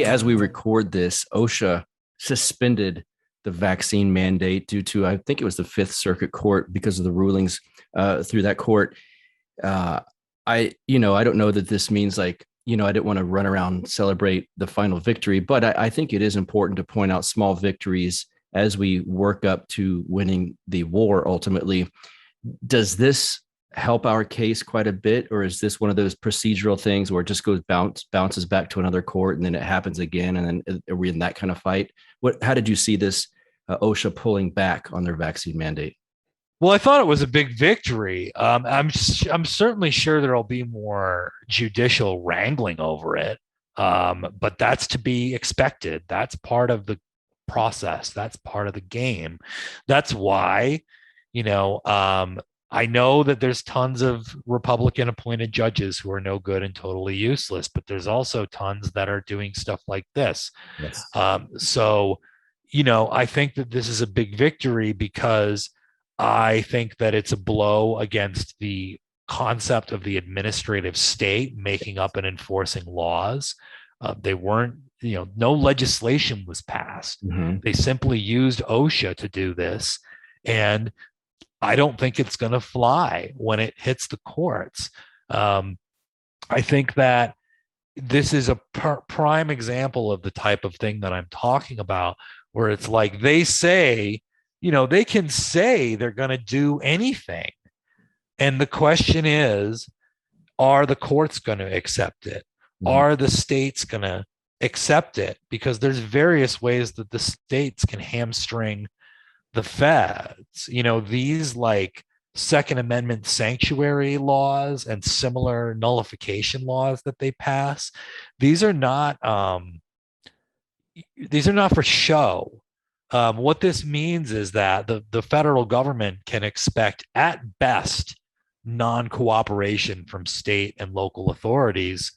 as we record this, OSHA suspended the vaccine mandate due to, I think it was the Fifth Circuit Court because of the rulings through that court. Uh, I don't know that this means like, I didn't want to run around and celebrate the final victory, but I think it is important to point out small victories as we work up to winning the war ultimately. Does this help our case quite a bit, or is this one of those procedural things where it just bounces back to another court and then it happens again, and then are we in that kind of fight? How did you see this OSHA pulling back on their vaccine mandate? Well, I thought it was a big victory. I'm certainly sure there'll be more judicial wrangling over it, but that's to be expected. That's part of the process. That's part of the game. That's why, you know, um, I know that there's tons of Republican appointed judges who are no good and totally useless, but there's also tons that are doing stuff like this. Yes. So, I think that this is a big victory because I think that it's a blow against the concept of the administrative state making up and enforcing laws. They weren't, no legislation was passed. Mm-hmm. They simply used OSHA to do this. And I don't think it's going to fly when it hits the courts. Um, I think that this is a prime example of the type of thing that I'm talking about, where it's like they say, they can say they're going to do anything. And the question is, are the courts going to accept it? Mm-hmm. Are the states going to accept it? Because there's various ways that the states can hamstring the feds. These like Second Amendment sanctuary laws and similar nullification laws that they pass, these are not for show. What this means is that the federal government can expect at best non-cooperation from state and local authorities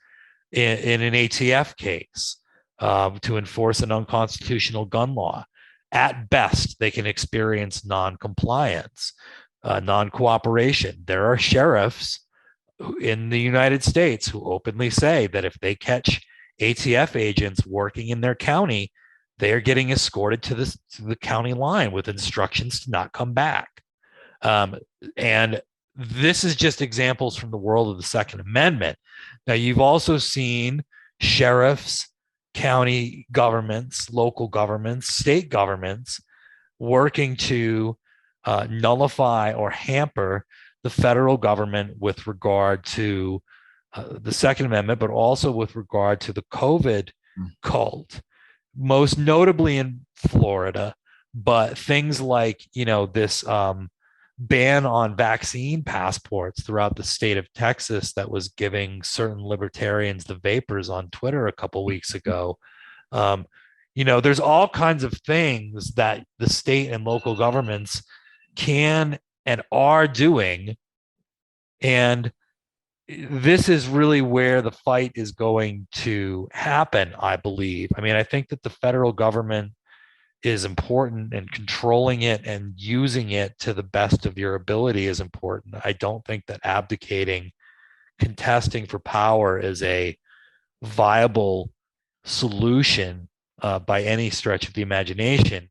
in an ATF case, to enforce an unconstitutional gun law. At best, they can experience non-compliance, non-cooperation. There are sheriffs in the United States who openly say that if they catch ATF agents working in their county, they are getting escorted to the county line with instructions to not come back. And this is just examples from the world of the Second Amendment. Now, you've also seen sheriffs, county governments, local governments, state governments working to nullify or hamper the federal government with regard to the Second Amendment, but also with regard to the COVID cult, most notably in Florida. But things like, this ban on vaccine passports throughout the state of Texas that was giving certain libertarians the vapors on Twitter a couple weeks ago. There's all kinds of things that the state and local governments can and are doing. And this is really where the fight is going to happen, I believe. I mean, I think that the federal government is important, and controlling it and using it to the best of your ability is important. I don't think that abdicating, contesting for power is a viable solution by any stretch of the imagination.